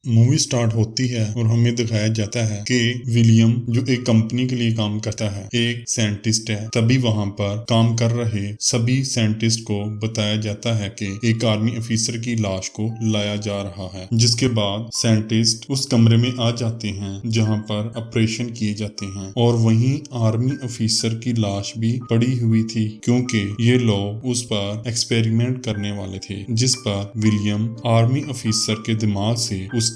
Movie start होती है और हमें दिखाया जाता है कि विलियम जो एक कंपनी के लिए काम करता है, एक साइंटिस्ट है। तभी वहां पर काम कर रहे सभी साइंटिस्ट को बताया जाता है कि एक आर्मी ऑफिसर की लाश को लाया जा रहा है। जिसके बाद साइंटिस्ट उस कमरे में आ जाते हैं जहां पर ऑपरेशन किए जाते हैं और वहीं आर्मी ऑफिसर की लाश भी पड़ी हुई थी, क्योंकि ये लोग उस पर एक्सपेरिमेंट करने वाले थे, जिस पर विलियम आर्मी ऑफिसर के दिमाग से उसकी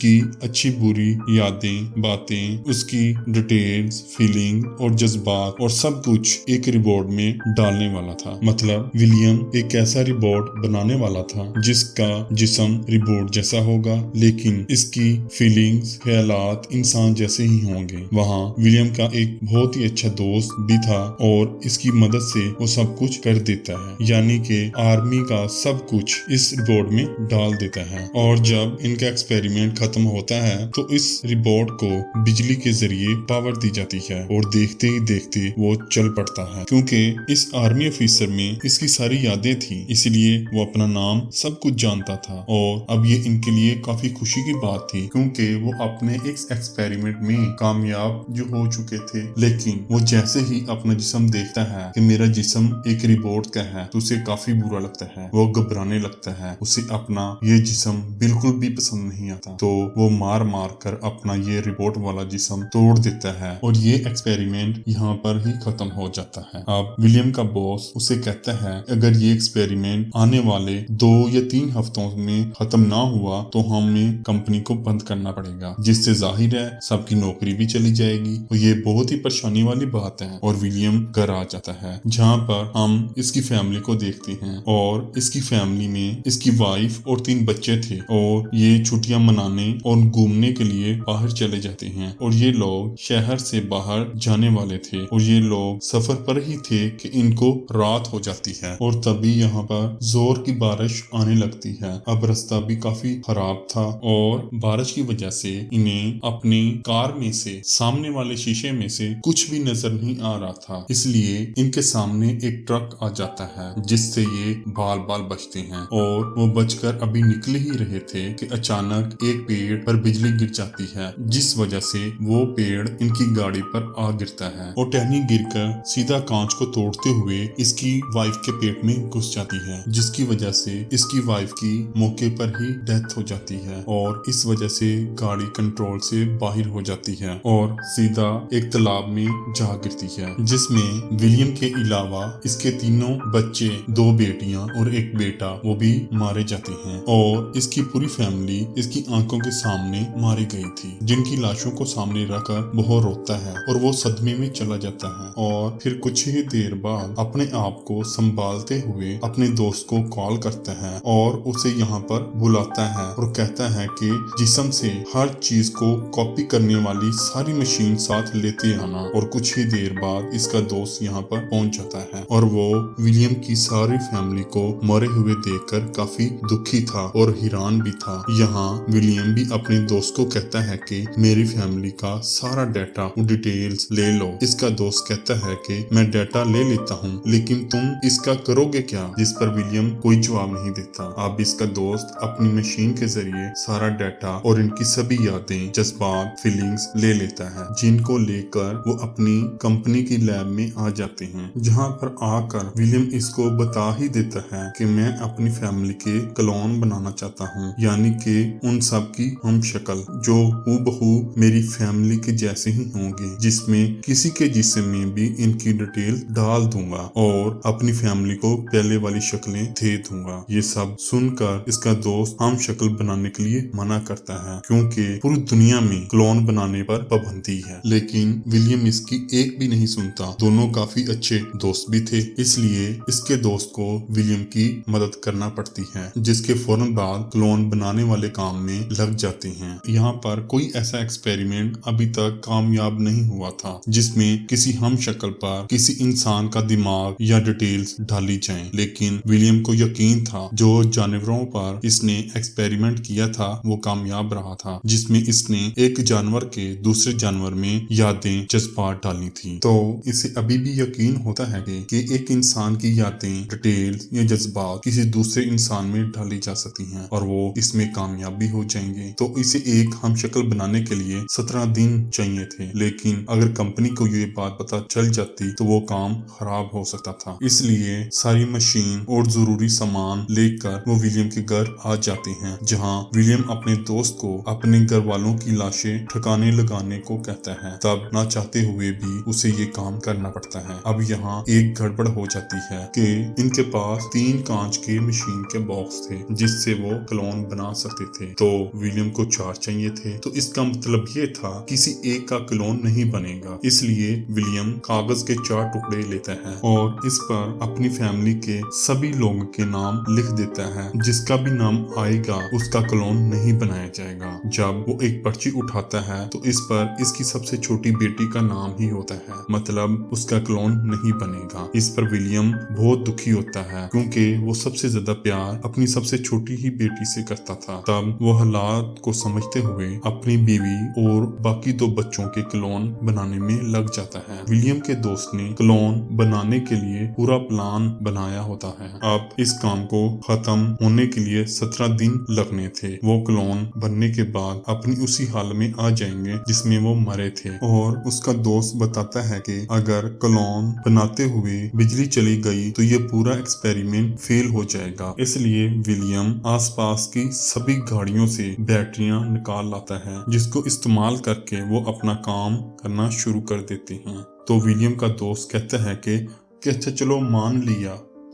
अच्छी बुरी यादें, बातें, उसकी डिटेल्स, फीलिंग और जज्बात और सब कुछ एक रिपोर्ट में डालने वाला था। मतलब विलियम एक ऐसा रिपोर्ट बनाने वाला था जिसका जिस्म रिपोर्ट जैसा होगा, लेकिन इसकी फीलिंग्स, ख्यालात इंसान जैसे ही होंगे। वहाँ विलियम का एक बहुत ही अच्छा दोस्त भी था और इसकी मदद से वो सब कुछ कर देता है, यानी कि आर्मी का सब कुछ इस रिपोर्ट में डाल देता है। और जब इनका एक्सपेरिमेंट खत्म होता है तो इस रिपोर्ट को बिजली के जरिए पावर दी जाती है और देखते ही देखते वो चल पड़ता है, क्योंकि इस आर्मी ऑफिसर में इसकी सारी यादें थी, इसलिए वो अपना नाम सब कुछ जानता था। और अब ये इनके लिए काफी खुशी की बात थी, क्योंकि वो अपने एक एक्सपेरिमेंट में कामयाब जो हो चुके थे। लेकिन वो जैसे ही अपना जिस्म देखता है कि मेरा जिस्म एक रिपोर्ट का है, तो उसे काफी बुरा लगता है, वो घबराने लगता है, उसे अपना ये जिस्म बिल्कुल भी पसंद नहीं आता। तो वो मार मार कर अपना ये रिपोर्ट वाला जिस्म तोड़ देता है और ये एक्सपेरिमेंट यहाँ पर ही खत्म हो जाता है। अब विलियम का बॉस उसे कहता है अगर ये एक्सपेरिमेंट आने वाले 2 या 3 हफ्तों में खत्म ना हुआ तो हमें कंपनी को बंद करना पड़ेगा, जिससे जाहिर है सबकी नौकरी भी चली जाएगी। और ये बहुत ही परेशानी वाली बात है। और विलियम घर आ जाता है, जहाँ पर हम इसकी फैमिली को देखते हैं और इसकी फैमिली में इसकी वाइफ और 3 बच्चे थे और ये छुट्टियां मनाने और घूमने के लिए बाहर चले जाते हैं। और ये लोग शहर से बाहर जाने वाले थे और ये लोग सफर पर ही थे कि इनको रात हो जाती है और तभी यहाँ पर जोर की बारिश आने लगती है। अब रास्ता भी काफी खराब था और बारिश की वजह से इन्हें अपनी कार में से सामने वाले शीशे में से कुछ भी नजर नहीं आ रहा था, इसलिए इनके सामने एक ट्रक आ जाता है जिससे ये बाल बाल बचते हैं। और वो बचकर अभी निकल ही रहे थे कि अचानक एक पेड़ पर बिजली गिर जाती है, जिस वजह से वो पेड़ इनकी गाड़ी पर आ गिरता है और टहनी गिरकर सीधा कांच को तोड़ते हुए इसकी वाइफ के पेट में घुस जाती है, जिसकी वजह से इसकी वाइफ की मौके पर ही डेथ हो जाती है। और इस वजह से गाड़ी कंट्रोल से बाहर हो जाती है और सीधा एक तालाब में जा गिरती है, जिसमें विलियम के अलावा इसके 3 बच्चे, 2 बेटियां और 1 बेटा वो भी मारे जाते हैं। और इसकी पूरी फैमिली इसकी आंखों के सामने मारी गई थी, जिनकी लाशों को सामने रखकर वो रोता है और वो सदमे में चला जाता है। और फिर कुछ ही देर बाद अपने आप को संभालते हुए अपने दोस्त को कॉल करता है और उसे यहाँ पर बुलाता है और कहता है कि जिस्म से हर चीज को कॉपी करने वाली सारी मशीन साथ लेते आना। और कुछ ही देर बाद इसका दोस्त यहाँ पर पहुंच जाता है और वो विलियम की सारी फैमिली को मरे हुए देखकर काफी दुखी था और हैरान भी था। यहाँ विलियम भी अपने दोस्त को कहता है कि मेरी फैमिली का सारा डाटा और डिटेल्स ले लो। इसका दोस्त कहता है कि मैं डाटा ले लेता हूँ, लेकिन तुम इसका करोगे क्या? जिस पर विलियम कोई जवाब नहीं देता। अब इसका दोस्त अपनी मशीन के जरिए सारा डाटा और इनकी सभी यादें, जज्बात, फीलिंग्स ले लेता है, जिनको लेकर वो अपनी कंपनी की लैब में आ जाते हैं, जहाँ पर आकर विलियम इसको बता ही देता है कि मैं अपनी फैमिली के क्लोन बनाना चाहता हूँ, यानी कि उन सब की हम शक्ल जो हूबहू मेरी फैमिली के जैसे ही होंगे, जिसमें किसी के जिस्म में भी इनकी डिटेल डाल दूंगा और अपनी फैमिली को पहले वाली शक्लें दे दूंगा। ये सब सुनकर इसका दोस्त हम शक्ल बनाने के लिए मना करता है, क्योंकि पूरी दुनिया में क्लोन बनाने पर पाबंदी है। लेकिन विलियम इसकी एक भी नहीं सुनता। दोनों काफी अच्छे दोस्त भी थे, इसलिए इसके दोस्त को विलियम की मदद करना पड़ती है, जिसके फौरन बाद क्लोन बनाने वाले काम में लग जाते हैं। यहाँ पर कोई ऐसा एक्सपेरिमेंट अभी तक कामयाब नहीं हुआ था जिसमें किसी हम शक्ल पर किसी इंसान का दिमाग या डिटेल्स डाली जाएं। लेकिन विलियम को यकीन था जो जानवरों पर इसने एक्सपेरिमेंट किया था वो कामयाब रहा था, जिसमें इसने एक जानवर के दूसरे जानवर में यादें, जज्बात डाली थी। तो इसे अभी भी यकीन होता है कि एक इंसान की यादें, डिटेल्स या जज्बात किसी दूसरे इंसान में डाली जा सकती हैं और वो इसमें कामयाब भी हो जाएंगे। जाएंगे। तो इसे एक हम शक्ल बनाने के लिए 17 दिन चाहिए थे, लेकिन अगर कंपनी को ये बात पता चल जाती तो वो काम खराब हो सकता था। इसलिए सारी मशीन और जरूरी सामान लेकर वो विलियम के घर आ जाते हैं, जहाँ विलियम अपने दोस्त को अपने घर वालों की लाशें ठिकाने लगाने को कहता है। तब ना चाहते हुए भी उसे ये काम करना पड़ता है। अब यहाँ एक गड़बड़ हो जाती है कि इनके पास 3 कांच के मशीन के बॉक्स थे जिससे वो क्लोन बना सकते थे, तो विलियम को 4 चाहिए थे। तो इसका मतलब ये था किसी एक का क्लोन नहीं बनेगा। इसलिए विलियम कागज के 4 टुकड़े लेता है और इस पर अपनी फैमिली के सभी लोगों के नाम लिख देता है। जिसका भी नाम आएगा उसका क्लोन नहीं बनाया जाएगा। जब वो एक पर्ची उठाता है तो इस पर इसकी सबसे छोटी बेटी का नाम ही होता है, मतलब उसका क्लोन नहीं बनेगा। इस पर विलियम बहुत दुखी होता है क्योंकि वो सबसे ज्यादा प्यार अपनी सबसे छोटी ही बेटी से करता था। तब वो हालात को समझते हुए अपनी बीवी और बाकी 2 बच्चों के क्लोन बनाने में लग जाता है। विलियम के दोस्त ने क्लोन बनाने के लिए पूरा प्लान बनाया होता है। अब इस काम को खत्म होने के लिए 17 दिन लगने थे। वो क्लोन बनने के बाद अपनी उसी हाल में आ जाएंगे जिसमें वो मरे थे, और उसका दोस्त बताता है कि अगर क्लोन बनाते हुए बिजली चली गई तो ये पूरा एक्सपेरिमेंट फेल हो जाएगा। इसलिए विलियम आसपास की सभी गाड़ियों से बैटरियां निकाल लाता है, जिसको इस्तेमाल करके वो अपना काम करना शुरू कर देते हैं। तो विलियम का दोस्त कहता है कि अच्छा चलो मान लिया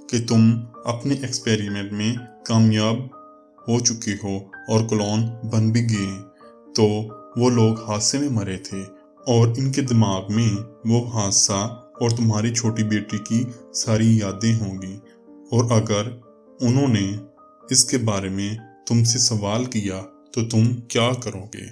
कि तुम अपने एक्सपेरिमेंट में कामयाब हो चुके हो और क्लोन बन भी गए, तो वो लोग हादसे में मरे थे और इनके दिमाग में वो हादसा और तुम्हारी छोटी बेटी की सारी यादें होंगी, और अगर उन्होंने इसके बारे में तुमसे सवाल किया तो तुम क्या करोगे?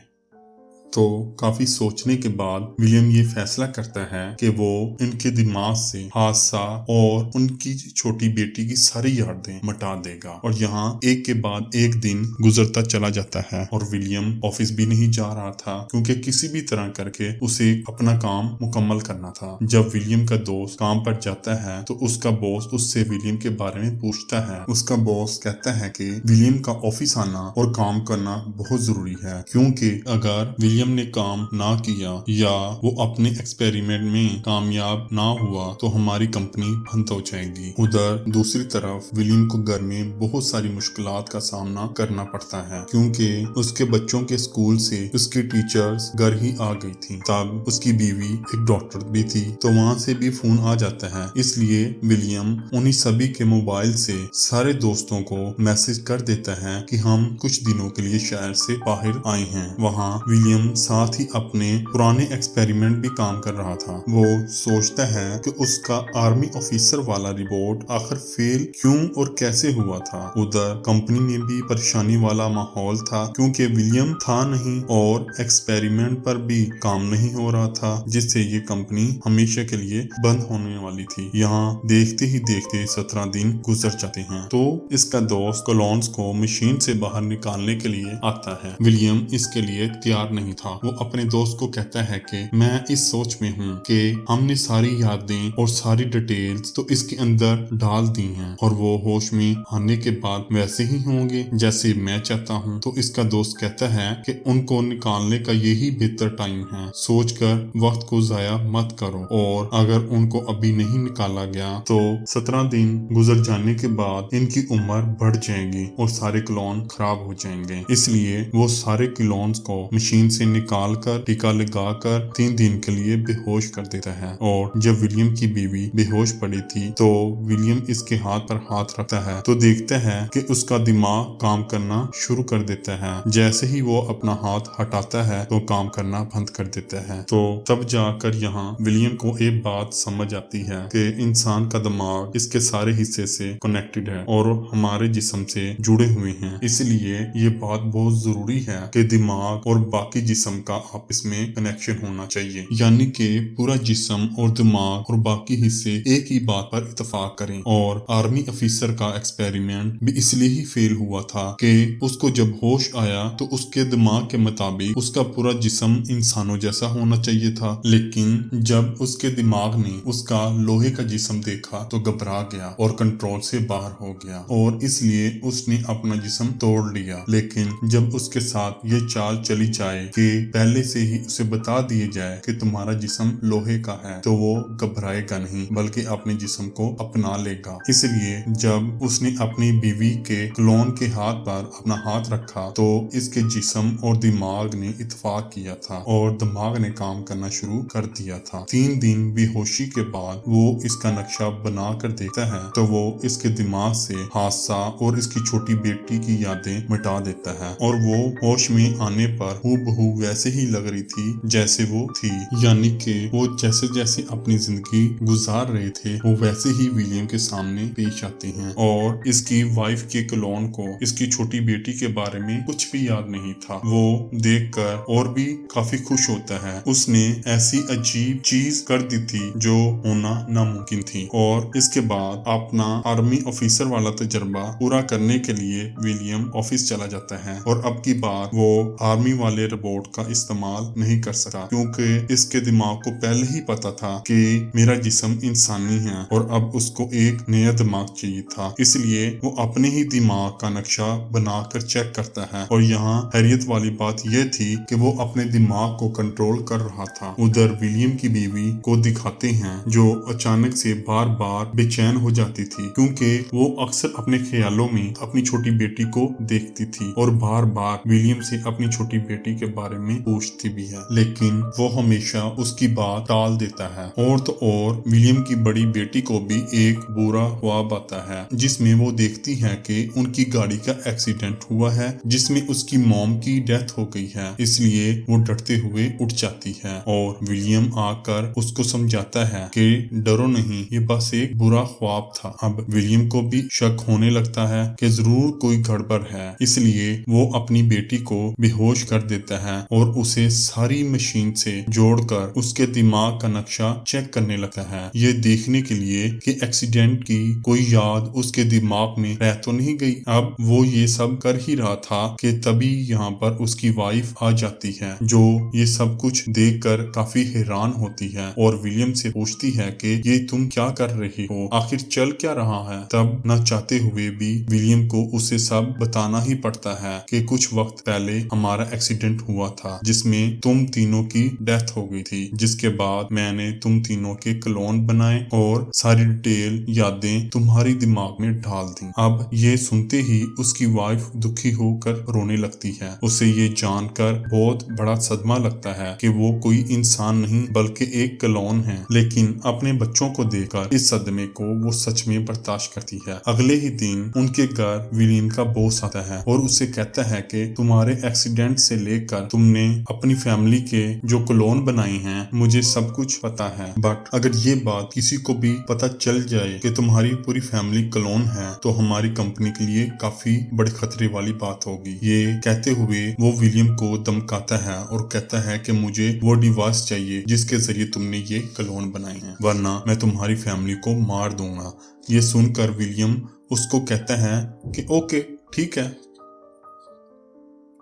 तो काफी सोचने के बाद विलियम ये फैसला करता है कि वो इनके दिमाग से हादसा और उनकी छोटी बेटी की सारी यादें मिटा देगा। और यहाँ एक के बाद एक दिन गुजरता चला जाता है और विलियम ऑफिस भी नहीं जा रहा था क्योंकि किसी भी तरह करके उसे अपना काम मुकम्मल करना था। जब विलियम का दोस्त काम पर जाता है तो उसका बॉस उससे विलियम के बारे में पूछता है। उसका बॉस कहता है कि विलियम का ऑफिस आना और काम करना बहुत जरूरी है, क्योंकि अगर विलियम ने काम ना किया या वो अपने एक्सपेरिमेंट में कामयाब ना हुआ तो हमारी कंपनी बंद हो जाएगी। उधर दूसरी तरफ विलियम को घर में बहुत सारी मुश्किलात का सामना करना पड़ता है, क्योंकि उसके बच्चों के स्कूल से उसकी टीचर्स घर ही आ गई थी। तब उसकी बीवी एक डॉक्टर भी थी, तो वहाँ से भी फोन आ जाता है। इसलिए विलियम उन्हीं सभी के मोबाइल से सारे दोस्तों को मैसेज कर देता है कि हम कुछ दिनों के लिए शहर से बाहर आए हैं। वहाँ विलियम साथ ही अपने पुराने एक्सपेरिमेंट भी काम कर रहा था। वो सोचता है कि उसका आर्मी ऑफिसर वाला रिपोर्ट आखिर फेल क्यों और कैसे हुआ था। उधर कंपनी में भी परेशानी वाला माहौल था, क्योंकि विलियम था नहीं और एक्सपेरिमेंट पर भी काम नहीं हो रहा था, जिससे ये कंपनी हमेशा के लिए बंद होने वाली थी। यहाँ देखते ही देखते 17 दिन गुजर जाते हैं। तो इसका दोस्त क्लोन्स को मशीन से बाहर निकालने के लिए आता है। विलियम इसके लिए तैयार नहीं था। वो अपने दोस्त को कहता है कि मैं इस सोच में हूँ कि हमने सारी यादें और सारी डिटेल्स तो इसके अंदर डाल दी हैं और वो होश में आने के बाद वैसे ही होंगे जैसे मैं चाहता हूँ। तो इसका दोस्त कहता है कि उनको निकालने का यही बेहतर टाइम है, सोचकर वक्त को जाया मत करो, और अगर उनको अभी नहीं निकाला गया तो 17 दिन गुजर जाने के बाद इनकी उम्र बढ़ जाएगी और सारे क्लोन खराब हो जाएंगे। इसलिए वो सारे क्लोन्स को मशीन से निकाल कर टीका लगाकर 3 दिन के लिए बेहोश कर देता है। और जब विलियम की बीवी बेहोश पड़ी थी तो विलियम इसके हाथ पर हाथ रखता है तो देखता है कि उसका दिमाग काम करना शुरू कर देता है। जैसे ही वो अपना हाथ हटाता है तो काम करना बंद कर देता है। तो तब जाकर यहाँ विलियम को एक बात समझ आती है कि इंसान का दिमाग इसके सारे हिस्से से कनेक्टेड है और हमारे जिस्म से जुड़े हुए हैं। इसलिए ये बात बहुत जरूरी है कि दिमाग और बाकी जिस्म का आपस में कनेक्शन होना चाहिए, यानी कि पूरा जिस्म और दिमाग और बाकी हिस्से एक ही बात पर इत्तेफाक करें। और आर्मी ऑफिसर का एक्सपेरिमेंट भी इसलिए ही फेल हुआ था कि उसको जब होश आया तो उसके दिमाग के मुताबिक उसका पूरा जिस्म इंसानों जैसा होना चाहिए था, लेकिन जब उसके दिमाग ने उसका लोहे का जिस्म देखा तो घबरा गया और कंट्रोल से बाहर हो गया, और इसलिए उसने अपना जिस्म तोड़ लिया। लेकिन जब उसके साथ ये चाल चली जाए कि पहले से ही उसे बता दिए जाए कि तुम्हारा जिस्म लोहे का है, तो वो घबराएगा नहीं बल्कि अपने जिस्म को अपना लेगा। इसलिए जब उसने अपनी बीवी के क्लोन के हाथ पर अपना हाथ रखा तो इसके जिस्म और दिमाग ने इत्तेफाक किया था और दिमाग ने काम करना शुरू कर दिया था। 3 दिन बेहोशी के बाद वो इसका नक्शा बना कर देखता है तो वो इसके दिमाग से हादसा और इसकी छोटी बेटी की यादें मिटा देता है, और वो होश में आने पर हूबहू वैसे ही लग रही थी जैसे वो थी, यानी कि वो जैसे जैसे अपनी जिंदगी गुजार रहे थे वो वैसे ही विलियम के सामने पेश आते हैं। और इसकी वाइफ के क्लोन को इसकी छोटी बेटी के बारे में कुछ भी याद नहीं था। वो देखकर और भी काफी खुश होता है। उसने ऐसी अजीब चीज कर दी थी जो होना नामुमकिन थी। और इसके बाद अपना आर्मी ऑफिसर वाला तजर्बा पूरा करने के लिए विलियम ऑफिस चला जाता है, और अब की बार वो आर्मी वाले रोबोट का इस्तेमाल नहीं कर सका क्योंकि इसके दिमाग को पहले ही पता था कि मेरा जिस्म इंसानी है और अब उसको एक नया दिमाग चाहिए था। इसलिए वो अपने ही दिमाग का नक्शा बनाकर चेक करता है, और यहाँ हैरियत वाली बात यह थी कि वो अपने दिमाग को कंट्रोल कर रहा था। उधर विलियम की बीवी को दिखाते हैं जो अचानक से बार बार बेचैन हो जाती थी क्योंकि वो अक्सर अपने ख्यालों में अपनी छोटी बेटी को देखती थी और बार बार विलियम से अपनी छोटी बेटी के बारे में पूछती भी है, लेकिन वो हमेशा उसकी बात टाल देता है। और तो और विलियम की बड़ी बेटी को भी एक बुरा ख्वाब आता है जिसमें वो देखती है कि उनकी गाड़ी का एक्सीडेंट हुआ है जिसमें उसकी मॉम की डेथ हो गई है। इसलिए वो डरते हुए उठ जाती है और विलियम आकर उसको समझाता है कि डरो नहीं, ये बस एक बुरा ख्वाब था। अब विलियम को भी शक होने लगता है कि जरूर कोई गड़बड़ है, इसलिए वो अपनी बेटी को बेहोश कर देता है और उसे सारी मशीन से जोड़कर उसके दिमाग का नक्शा चेक करने लगता है, ये देखने के लिए कि एक्सीडेंट की कोई याद उसके दिमाग में रह तो नहीं गई। अब वो ये सब कर ही रहा था कि तभी यहाँ पर उसकी वाइफ आ जाती है जो ये सब कुछ देखकर काफी हैरान होती है और विलियम से पूछती है कि ये तुम क्या कर रही हो, आखिर चल क्या रहा है। तब न चाहते हुए भी विलियम को उसे सब बताना ही पड़ता है कि कुछ वक्त पहले हमारा एक्सीडेंट हुआ था जिसमें तुम तीनों की डेथ हो गई थी, जिसके बाद मैंने तुम तीनों के क्लोन बनाए और सारी डिटेल यादें तुम्हारी दिमाग में डाल दी। अब ये सुनते ही उसकी वाइफ दुखी होकर रोने लगती है। उसे ये जानकर बहुत बड़ा सदमा लगता है कि वो कोई इंसान नहीं बल्कि एक क्लोन है, लेकिन अपने बच्चों को देखकर इस सदमे को वो सच में बर्दाश्त करती है। अगले ही दिन उनके घर विलियम का बॉस आता है और उसे कहता है कि तुम्हारे एक्सीडेंट से लेकर तुमने अपनी फैमिली के जो क्लोन बनाए हैं मुझे सब कुछ पता है, बट अगर ये बात किसी को भी पता चल जाए कि तुम्हारी पूरी फैमिली क्लोन है तो हमारी कंपनी के लिए काफी बड़े खतरे वाली बात होगी। ये कहते हुए वो विलियम को धमकाता है और कहता है कि मुझे वो डिवाइस चाहिए जिसके जरिए तुमने ये क्लोन बनाए हैं, वरना मैं तुम्हारी फैमिली को मार दूंगा। ये सुनकर विलियम उसको कहता है कि ओके ठीक है,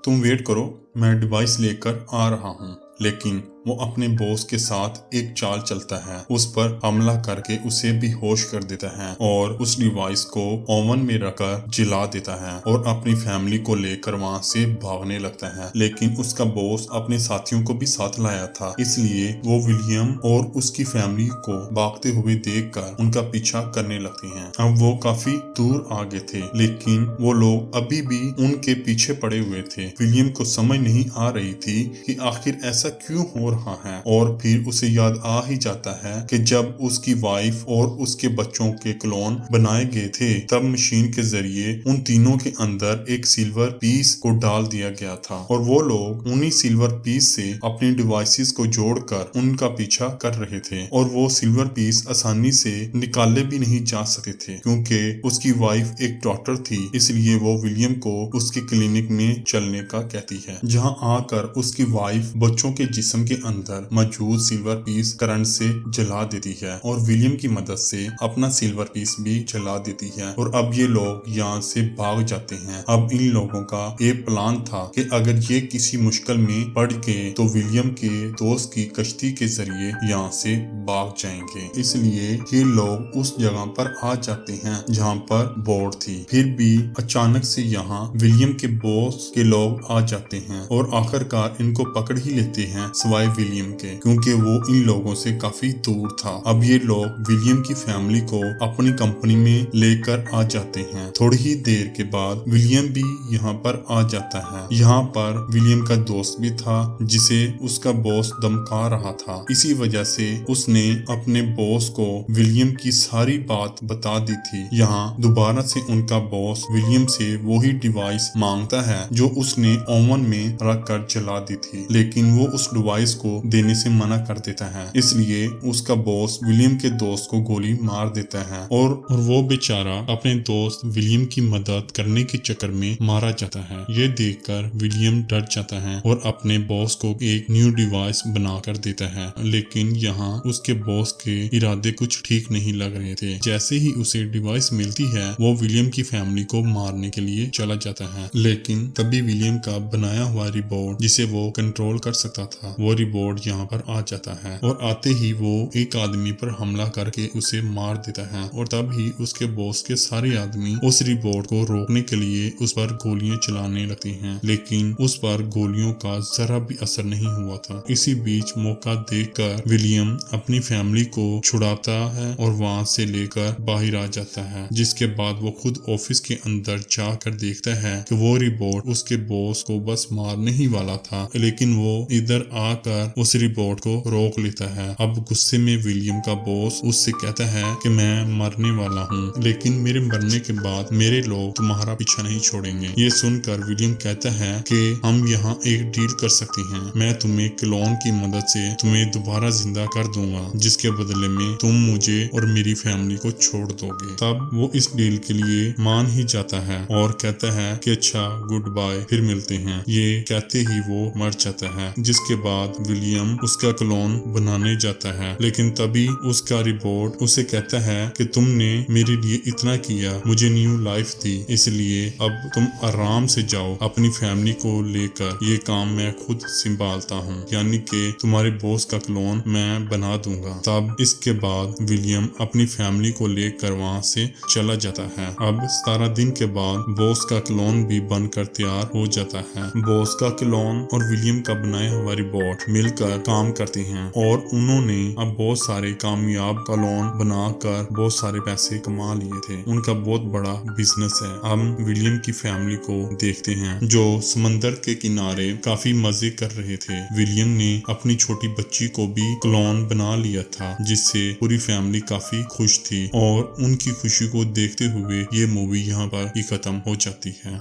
तुम वेट करो, मैं डिवाइस लेकर आ रहा हूँ। लेकिन वो अपने बॉस के साथ एक चाल चलता है, उस पर हमला करके उसे बेहोश कर देता है और उस डिवाइस को ओवन में रखकर जला देता है और अपनी फैमिली को लेकर वहां से भागने लगता है। लेकिन उसका बॉस अपने साथियों को भी साथ लाया था, इसलिए वो विलियम और उसकी फैमिली को भागते हुए देखकर उनका पीछा करने लगते हैं। अब वो काफी दूर आ गए थे, लेकिन वो लोग अभी भी उनके पीछे पड़े हुए थे। विलियम को समझ नहीं आ रही थी कि आखिर ऐसा क्यों हो رہا ہے اور پھر اسے یاد آ ہی جاتا ہے کہ جب اس کی وائف اور اس کے بچوں کے کلون بنائے گئے تھے تب مشین کے ذریعے ان تینوں کے اندر ایک سلور پیس کو ڈال دیا گیا تھا اور وہ لوگ انہی سلور پیس سے اپنی ڈیوائسز کو جوڑ کر ان کا پیچھا کر رہے تھے اور وہ سلور پیس آسانی سے نکالے بھی نہیں جا سکتے تھے کیونکہ اس کی وائف ایک ڈاکٹر تھی، اس لیے وہ ولیم کو اس کے کلینک میں چلنے کا کہتی ہے، جہاں آ کر اس کی وائف بچوں کے جسم کے اندر موجود سلور پیس کرنٹ سے جلا دیتی ہے اور ولیم کی مدد سے اپنا سلور پیس بھی جلا دیتی ہے اور اب یہ لوگ یہاں سے بھاگ جاتے ہیں۔ اب ان لوگوں کا ایک پلان تھا کہ اگر یہ کسی مشکل میں پڑ گئے تو ولیم کے دوست کی کشتی کے ذریعے یہاں سے بھاگ جائیں گے، اس لیے یہ لوگ اس جگہ پر آ جاتے ہیں جہاں پر بوٹ تھی۔ پھر بھی اچانک سے یہاں ولیم کے باس کے لوگ آ جاتے ہیں اور آخر کار ان کو پکڑ ہی لیتے ہیں سوائے ولیم کے، کیونکہ وہ ان لوگوں سے کافی دور تھا۔ اب یہ لوگ ولیم کی فیملی کو اپنی کمپنی میں لے کر آ جاتے ہیں۔ تھوڑی ہی دیر کے بعد ولیم بھی یہاں پر آ جاتا ہے۔ یہاں پر ولیم کا دوست بھی تھا جسے اس کا باس دمکا رہا تھا، اسی وجہ سے اس نے اپنے باس کو ولیم کی ساری بات بتا دی تھی۔ یہاں دوبارہ سے ان کا باس ولیم سے وہی ڈیوائس مانگتا ہے جو اس نے اوون میں رکھ کر چلا دی تھی، لیکن وہ اس ڈیوائس کو دینے سے منع کر دیتا ہے، اس لیے اس کا باس ولیم کے دوست کو گولی مار دیتا ہے اور وہ بیچارہ اپنے دوست ولیم کی مدد کرنے کے چکر میں مارا جاتا ہے۔ یہ دیکھ کر ولیم ڈر جاتا ہے اور اپنے باس کو ایک نیو ڈیوائس بنا کر دیتا ہے، لیکن یہاں اس کے باس کے ارادے کچھ ٹھیک نہیں لگ رہے تھے۔ جیسے ہی اسے ڈیوائس ملتی ہے وہ ولیم کی فیملی کو مارنے کے لیے چلا جاتا ہے، لیکن تبھی ولیم کا بنایا ہوا ریبوٹ جسے وہ کنٹرول کر سکتا تھا، وہ ریبوٹ یہاں پر آ جاتا ہے اور آتے ہی وہ ایک آدمی پر حملہ کر کے اسے مار دیتا ہے اور تب ہی اس کے باس کے سارے آدمی اس ریبوٹ کو روکنے کے لیے اس پر گولیاں چلانے لگتی ہیں، لیکن اس پر گولیوں کا ذرا بھی اثر نہیں ہوا تھا۔ اسی بیچ موقع دیکھ کر ولیم اپنی فیملی کو چھڑاتا ہے اور وہاں سے لے کر باہر آ جاتا ہے، جس کے بعد وہ خود آفس کے اندر جا کر دیکھتا ہے کہ وہ ریبوٹ اس کے باس کو بس مارنے ہی والا تھا، لیکن وہ ادھر آ کر اس ریبوٹ کو روک لیتا ہے۔ اب غصے میں ولیم کا باس اس سے کہتا ہے کہ میں مرنے والا ہوں، لیکن میرے مرنے کے بعد میرے لوگ تمہارا پیچھا نہیں چھوڑیں گے۔ یہ سن کر ولیم کہتا ہے کہ ہم یہاں ایک ڈیل کر سکتے ہیں، میں تمہیں کلون کی مدد سے تمہیں دوبارہ زندہ کر دوں گا، جس کے بدلے میں تم مجھے اور میری فیملی کو چھوڑ دو گے۔ تب وہ اس ڈیل کے لیے مان ہی جاتا ہے اور کہتا ہے کہ اچھا گڈ بائے، پھر ملتے ہیں۔ یہ کہتے ہی وہ مر جاتا ہے، جس کے بعد ولیم اس کا کلون بنانے جاتا ہے، لیکن تبھی اس کا ریبوٹ اسے کہتا ہے کہ تم نے میرے لیے اتنا کیا، مجھے نیو لائف دی، اس لیے اب تم آرام سے جاؤ اپنی فیملی کو لے کر، یہ کام میں خود سنبھالتا ہوں، یعنی کہ تمہارے باس کا کلون میں بنا دوں گا۔ تب اس کے بعد ولیم اپنی فیملی کو لے کر وہاں سے چلا جاتا ہے۔ اب 17 دن کے بعد باس کا کلون بھی بن کر تیار ہو جاتا ہے۔ باس کا کلون اور ولیم کا بنایا ہوا ریبوٹ مل کر کام کرتے ہیں اور انہوں نے اب بہت سارے کامیاب کلون بنا کر بہت سارے پیسے کما لیے تھے، ان کا بہت بڑا بزنس ہے۔ ہم ولیم کی فیملی کو دیکھتے ہیں جو سمندر کے کنارے کافی مزے کر رہے تھے۔ ولیم نے اپنی چھوٹی بچی کو بھی کلون بنا لیا تھا، جس سے پوری فیملی کافی خوش تھی اور ان کی خوشی کو دیکھتے ہوئے یہ مووی یہاں پر ہی ختم ہو جاتی ہے۔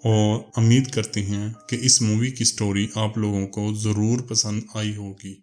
اور امید کرتے ہیں کہ اس مووی کی سٹوری آپ لوگوں کو ضرور پسند آئی ہوگی۔